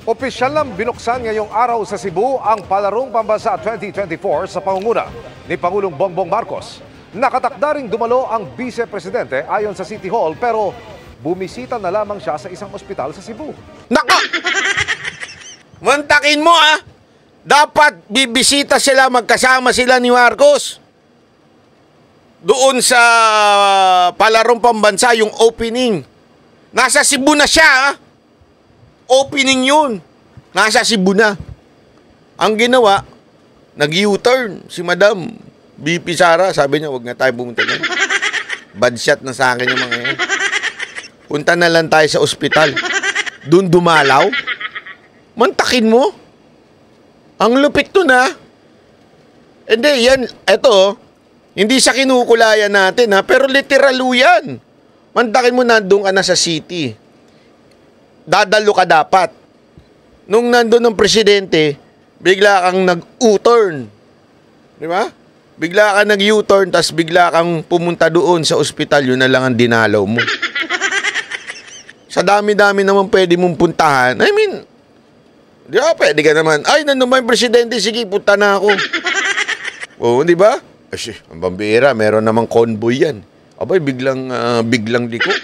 Opisyal nang binuksan ngayong araw sa Cebu ang Palarong Pambansa 2024 sa pangunguna ni Pangulong Bongbong Marcos. Nakatakda ring dumalo ang Vice-Presidente ayon sa City Hall pero bumisita na lamang siya sa isang ospital sa Cebu. Nako! Mantakin mo Dapat bibisita sila, magkasama sila ni Marcos. Doon sa Palarong Pambansa, yung opening. Nasa Cebu na siya Opening yun. Nasa Cebu na. Ang ginawa, nag-U-turn si Madam BP Sara. Sabi niya, wag na tayo pumunta na. Bad shot na sa akin yung mga yan. Punta na lang tayo sa ospital. Doon dumalaw. Mantakin mo. Ang lupit to na. Hindi, yan, eto, hindi sa kinukulayan natin pero literal yan. Mantakin mo, nandun ka na sa city. Dadalo ka dapat. Nung nandun ng presidente, bigla kang nag-U-turn. Di ba? Bigla kang nag-U-turn, tas bigla kang pumunta doon sa ospital, yun na lang ang dinalaw mo. Sa dami-dami naman pwede mong puntahan. I mean, di ba, pwede ka naman. Ay, nandun ba yung presidente? Sige, punta na ako. Oo, di ba? Ay, ang bambira, meron namang convoy yan. Abay, biglang liko.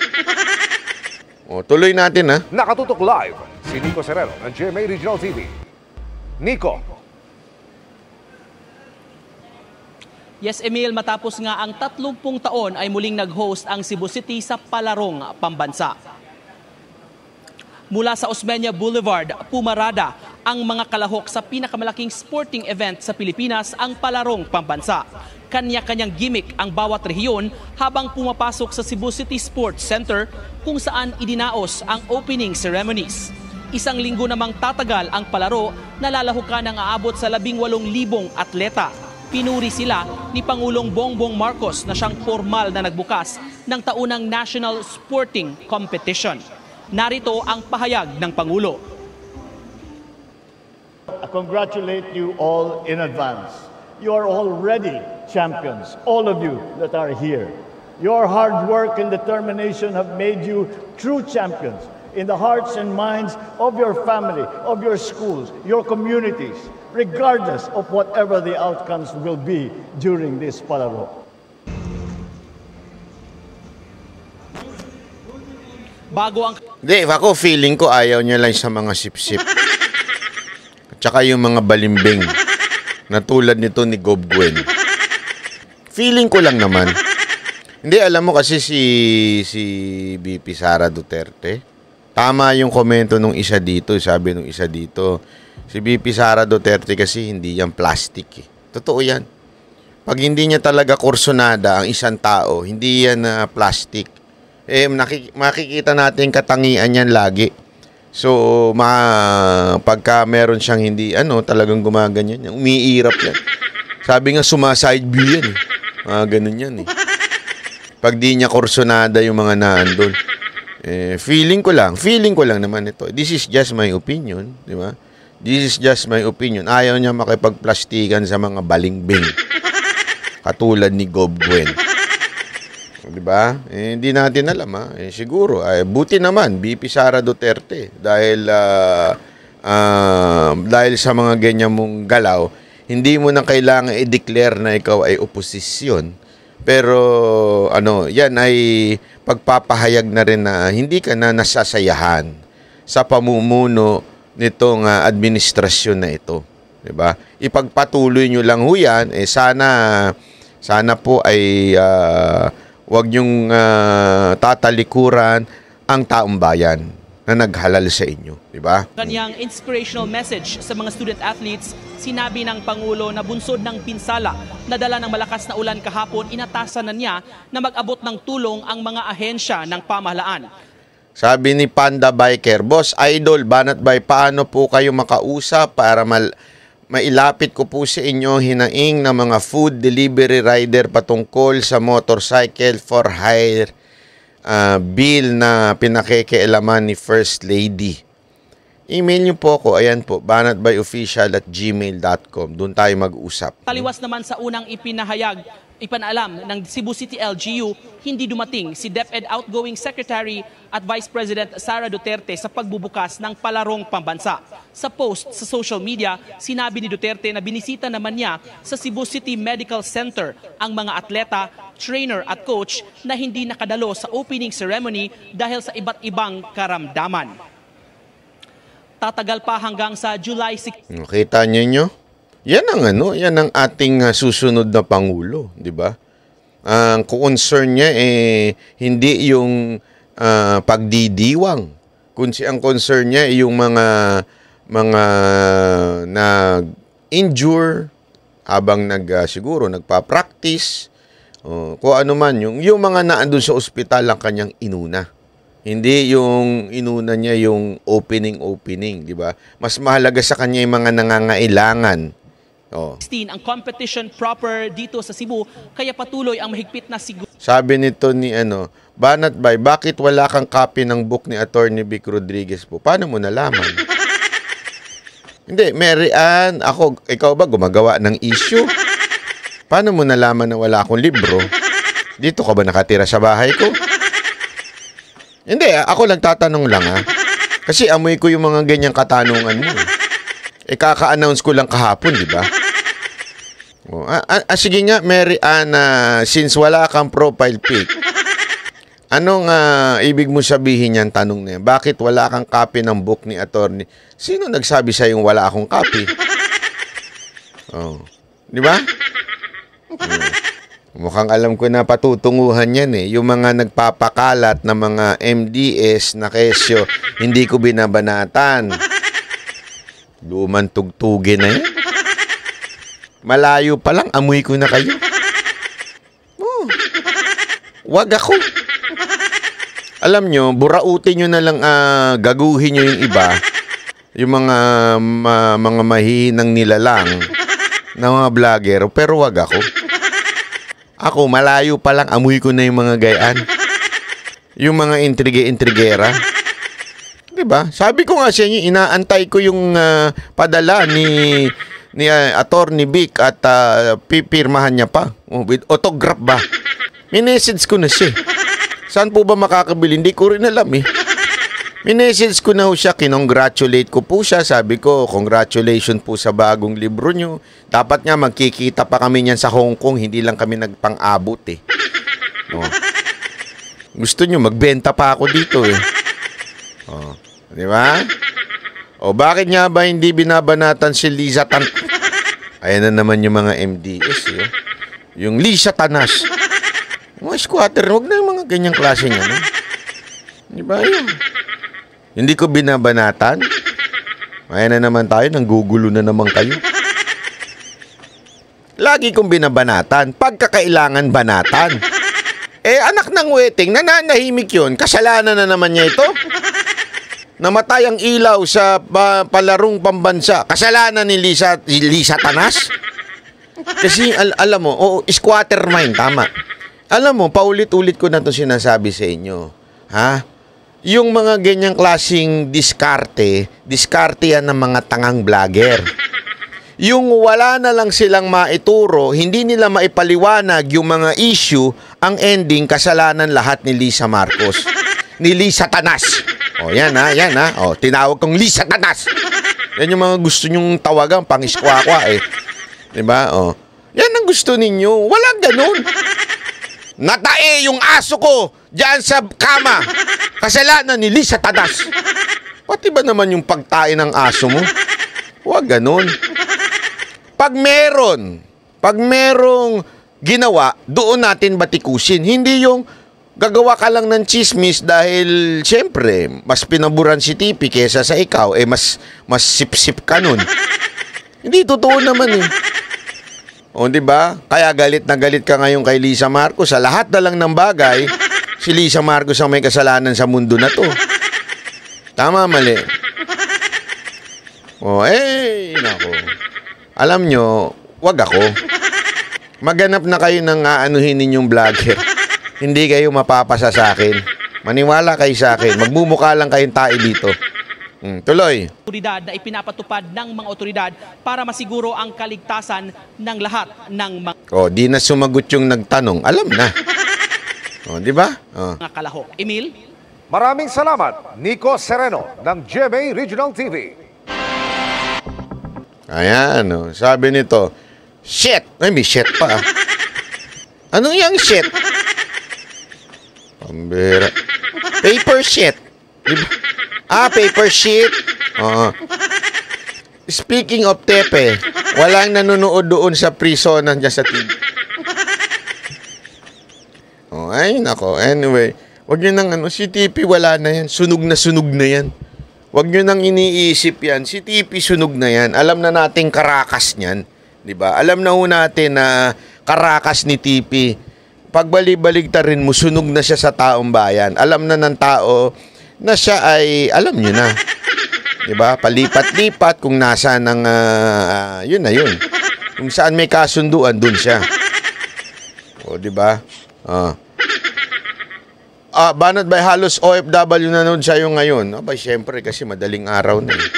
O, tuloy natin Nakatutok live si Nico Serrero ng GMA Regional TV. Nico. Yes, Emil, matapos nga ang 30 taon ay muling nag-host ang Cebu City sa Palarong Pambansa. Mula sa Osmeña Boulevard, pumarada ang mga kalahok sa pinakamalaking sporting event sa Pilipinas, ang Palarong Pambansa. Kanya-kanyang gimmick ang bawat rehiyon habang pumapasok sa Cebu City Sports Center kung saan idinaos ang opening ceremonies. Isang linggo namang tatagal ang palaro na lalahukan ng aabot sa 18,000 atleta. Pinuri sila ni Pangulong Bongbong Marcos na siyang formal na nagbukas ng taunang National Sporting Competition. Narito ang pahayag ng Pangulo. I congratulate you all in advance. You are already champions, all of you that are here. Your hard work and determination have made you true champions in the hearts and minds of your family, of your schools, your communities, regardless of whatever the outcomes will be during this Palaro. Ako feeling ko ayaw niya lang sa mga sip-sip. At saka yung mga balimbing na tulad nito ni Gob Gwen. Feeling ko lang naman. Hindi, alam mo kasi si BP Sara Duterte, tama yung komento nung isa dito, sabi nung isa dito. Si BP Sara Duterte kasi hindi yan plastic Totoo yan. Pag hindi niya talaga kursonada ang isang tao, hindi yan plastic. Makikita natin katangian yan lagi. So, pagka meron siyang hindi, talagang gumaganyan yan. Umiirap yan. Sabi nga, sumaside view yan ganun yan Pag di niya kursonada yung mga naandun. Feeling ko lang naman ito. This is just my opinion, di ba? This is just my opinion. Ayaw niya makipagplastikan sa mga balingbing. Katulad ni Gob Gwen. Di ba? Hindi natin alam siguro. Buti naman, BP Sara Duterte. Dahil sa mga ganyan mong galaw, hindi mo na kailangan i-declare na ikaw ay oposisyon. Pero yan ay pagpapahayag na rin na hindi ka na nasasayahan sa pamumuno nitong administrasyon na ito, 'di ba? Ipagpatuloy nyo lang yan, sana po ay wag nyong tatalikuran ang taong bayan na naghalal sa inyo, di ba? Kanyang inspirational message sa mga student athletes, sinabi ng Pangulo na bunsod ng pinsala na dala ng malakas na ulan kahapon, inatasan na niya na mag-abot ng tulong ang mga ahensya ng pamahalaan. Sabi ni Panda Biker, Boss Idol, Banat Bay, paano po kayo makausap para mailapit ko po sa inyo hinaing ng mga food delivery rider patungkol sa motorcycle for hire bill na pinakikialaman ni First Lady. Email niyo po ako, ayan po, banatbayofficial@gmail.com. Doon tayo mag-usap. Taliwas naman sa unang ipinahayag Ipanalam ng Cebu City LGU, hindi dumating si DepEd outgoing Secretary at Vice President Sara Duterte sa pagbubukas ng palarong pambansa. Sa post sa social media, sinabi ni Duterte na binisita naman niya sa Cebu City Medical Center ang mga atleta, trainer at coach na hindi nakadalo sa opening ceremony dahil sa iba't ibang karamdaman. Tatagal pa hanggang sa July 6. Kita niyo? Yan ang ating susunod na pangulo, 'di ba? Ang concern niya hindi yung pagdidiwang. Kundi ang concern niya yung mga nag-injure habang siguro nagpa-practice. Kung ano man yung mga naandun sa ospital ang kanyang inuna. Hindi yung inuna niya yung opening, 'di ba? Mas mahalaga sa kanya yung mga nangangailangan. 16 ang competition proper dito sa Cebu, kaya patuloy ang mahigpit na Sabi nito ni Banat Bay, bakit wala kang copy ng book ni Attorney Vic Rodriguez po? Paano mo nalaman? Hindi, Mary Ann, ikaw ba gumagawa ng issue? Paano mo nalaman na wala akong libro? Dito ka ba nakatira sa bahay ko? Hindi, ako lang tatanong lang Kasi amoy ko yung mga ganyang katanungan mo. Kaka-announce ko lang kahapon, di ba? Sige nga, Mary Ann, since wala kang profile pic, anong ibig mo sabihin yan, tanong na yan? Bakit wala kang copy ng book ni attorney? Sino nagsabi sa yung wala akong copy? Di ba? Mukhang alam ko na patutunguhan yan Yung mga nagpapakalat na mga MDS na kesyo, hindi ko binabanatan. Lumang tugtugin na yan. Malayo pa lang, amoy ko na kayo. Wag ako. Alam nyo, burautin nyo na lang, gaguhin nyo yung iba. Yung mga mahihinang nilalang na mga vlogger, pero wag ako. Ako, malayo pa lang, amoy ko na yung mga gayaan. Yung mga intrige-intrigera. Diba? Sabi ko nga sa inyo, inaantay ko yung padala ni Attorney Vic at pipirmahan niya pa. With autograph ba? Minessage ko na siya. Saan po ba makakabili? Hindi ko rin alam Minessage ko na siya, kinongratulate ko po siya. Sabi ko, congratulations po sa bagong libro nyo. Dapat nga magkikita pa kami niyan sa Hong Kong, hindi lang kami nagpang-abot Gusto nyo, magbenta pa ako dito Di ba? Bakit nga ba hindi binabanatan si Liza Tanas? Ayan na naman yung mga MDS. Yung Liza Tanas. Mga squatter, huwag na yung mga ganyang klaseng Di ba yun? Hindi ko binabanatan. Ayan na naman tayo, nanggugulo na naman kayo. Lagi kong binabanatan, pagkakailangan banatan. Anak ng weting, nananahimik yun. Kasalanan na naman niya ito. Namatay ang ilaw sa palarong pambansa. Kasalanan ni Liza Tanas? Kasi alam mo, squatter mind, tama. Alam mo, paulit-ulit ko na ito sinasabi sa inyo. Yung mga ganyang klaseng diskarte yan ng mga tangang vlogger. Yung wala na lang silang maituro, hindi nila maipaliwanag yung mga issue, ang ending, kasalanan lahat ni Lisa Marcos. Ni Liza Tanas. Yan tinawag kong Liza Tanas. Yan yung mga gusto nyong tawagan, pang-iskwakwa Diba? Yan ang gusto ninyo. Walang ganun. Natae yung aso ko dyan sa kama. Kasalanan ni Liza Tanas. Pati ba naman yung pagtae ng aso mo? Huwag ganun. Pag merong ginawa, doon natin batikusin. Hindi yung gagawa ka lang ng chismis dahil, siyempre, mas pinaburan si Tipi kesa sa ikaw, mas sip-sip ka nun. Hindi totoo naman diba? Kaya galit na galit ka ngayon kay Lisa Marcos. Sa lahat na lang ng bagay, si Lisa Marcos ang may kasalanan sa mundo na to. Tama, mali. Nako. Alam nyo, wag ako. Maganap na kayo ng aanuhin ninyong vlogger. Hindi kayo mapapasa sa akin. Maniwala kayo sa akin. Magmumukha lang kayong tae dito. Tuloy. otoridad na ipinapatupad ng mga otoridad para masiguro ang kaligtasan ng lahat ng Di na sumagot yung nagtanong. Alam na. Di ba? mga kalahok. Emil? Maraming salamat, Nico Sereno ng GMA Regional TV. Ayan, sabi nito, shit! Ay, may shit pa. Anong yung shit? Pambira. Paper shit. Diba? Paper sheet. Speaking of Tepe, walang nanonood doon sa prison nandiyan sa TV. Ay, nako. Anyway, wag nyo nang si TP wala na yan. Sunog na yan. Wag nyo nang iniisip yan. Si TP sunog na yan. Alam na nating karakas niyan. Diba? Alam na ho natin na karakas ni TP. Pagbalik-baligtarin mo, sunog na siya sa taong bayan. Alam na ng tao na siya ay, alam nyo na. Diba? Palipat-lipat kung nasa ng, yun na yun. Kung saan may kasunduan, dun siya. Diba? Banat by halos OFW nanonood siya yung ngayon. Siyempre, kasi madaling araw na eh.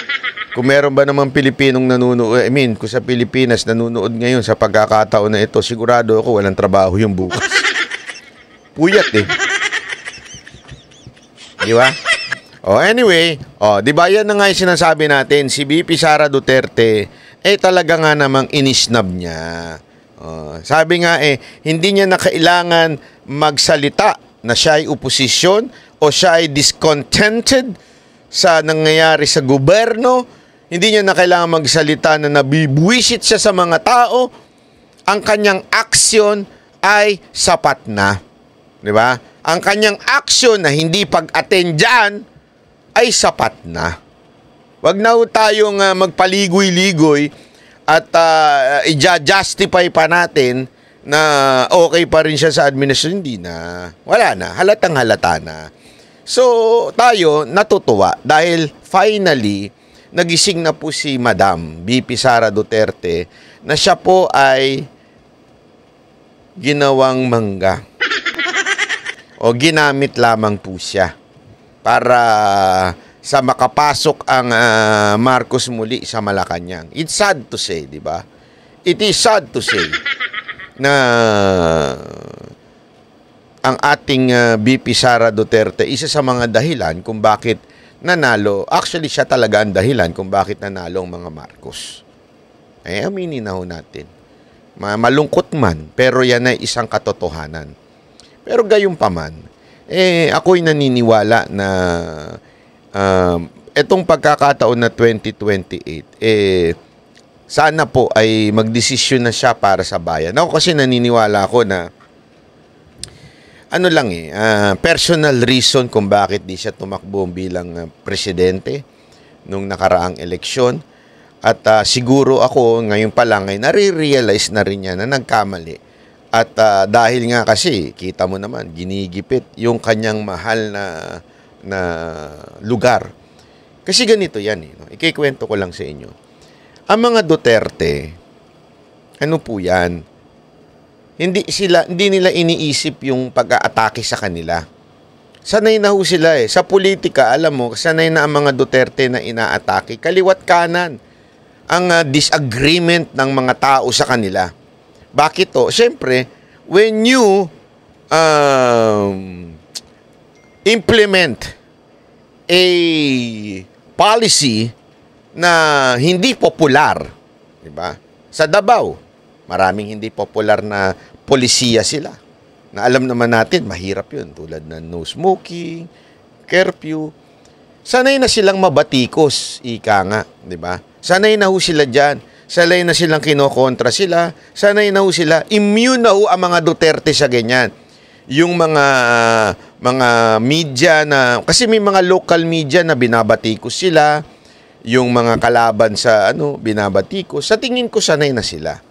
Kung meron ba namang Pilipinong nanonood, kung sa Pilipinas nanonood ngayon sa pagkakataon na ito, sigurado ako walang trabaho yung bukas. Puyat eh. Di ba? Anyway, di ba yan na nga yung sinasabi natin, si BP Sara Duterte, talaga nga namang inisnab niya. Sabi nga hindi niya na kailangan magsalita na siya ay oposisyon o siya ay discontented sa nangyayari sa gobyerno. Hindi niya na kailangan magsalita na nabibwisit siya sa mga tao. Ang kanyang aksyon ay sapat na. Di ba? Ang kanyang aksyon na hindi pag-attend dyan ay sapat na. Wag na tayong magpaligoy-ligoy at i-justify pa natin na okay pa rin siya sa administrasyon. Hindi na. Wala na. Halatang halata na. So, tayo natutuwa dahil finally, nagising na po si Madam BP Sara Duterte na siya po ay ginawang mangga. O ginamit lamang po siya para sa makapasok ang Marcos muli sa Malacanang. It's sad to say, di ba? It is sad to say na ang ating BP Sara Duterte, isa sa mga dahilan kung bakit nanalo, actually siya talaga ang dahilan kung bakit nanalo ang mga Marcos. Aminin na ho natin. Malungkot man, pero yan ay isang katotohanan. Pero gayon pa man, ako'y naniniwala na etong pagkakataon na 2028, sana po ay magdesisyon na siya para sa bayan. Ako kasi naniniwala ako na personal reason kung bakit di siya tumakbo bilang presidente nung nakaraang eleksyon. At siguro ako ngayon pa lang ay nare-realize na rin niya na nagkamali. At dahil nga kasi, kita mo naman, ginigipit yung kanyang mahal na lugar. Kasi ganito yan. Ikikwento ko lang sa inyo. Ang mga Duterte, ano po yan? Hindi nila iniisip yung pag-aatake sa kanila. Sanay na ho sila Sa politika, alam mo, sanay na ang mga Duterte na inaatake. Kaliwat kanan ang disagreement ng mga tao sa kanila. Bakit to? Siyempre, when you implement a policy na hindi popular, di ba? Sa Davao, maraming hindi popular na polisiya sila. Na alam naman natin, mahirap yun. Tulad na no smoking, curfew. Sanay na silang mabatikos, ika nga, di ba? Sanay na ho sila dyan. Sanay na silang kinokontra sila. Sanay na ho sila. Immune na ho ang mga Duterte sa ganyan. Yung mga media na, kasi may mga local media na binabatikos sila. Yung mga kalaban sa binabatikos. Sa tingin ko, sanay na sila.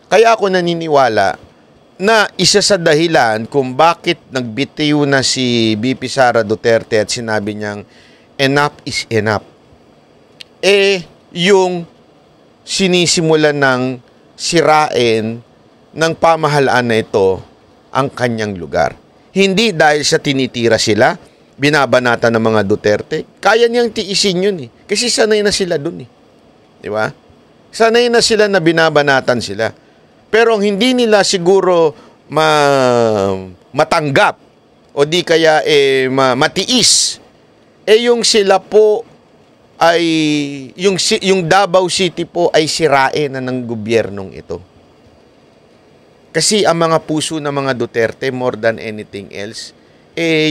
Kaya ako naniniwala na isa sa dahilan kung bakit nagbitiw na si BP Sara Duterte at sinabi niyang enough is enough. Yung sinisimulan ng sirain ng pamahalaan na ito ang kanyang lugar. Hindi dahil sa tinitira sila, binabanata ng mga Duterte. Kaya niyang tiisin yun eh. Kasi sanay na sila dun eh. Di ba? Sanay na sila na binabanatan sila. Pero ang hindi nila siguro matanggap o di kaya matiis, yung sila po ay, yung Davao City po ay sirain na ng gobyernong ito. Kasi ang mga puso ng mga Duterte, more than anything else,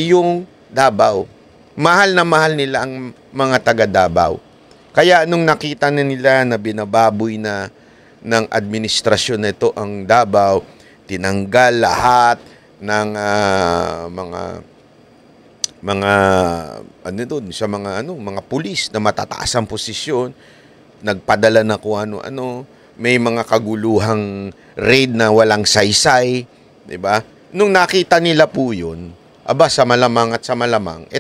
yung Davao. Mahal na mahal nila ang mga taga Davao. Kaya nung nakita na nila na binababoy na ng administrasyon nito ang Davao, tinanggal lahat ng mga pulis na matataas ang posisyon, nagpadala na kung ano-ano, may mga kaguluhang raid na walang saysay, 'di ba? Nung nakita nila po 'yun, sa malamang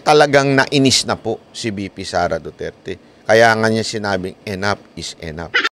talagang nainis na po si VP Sara Duterte. Kaya nga niya sinabing enough is enough.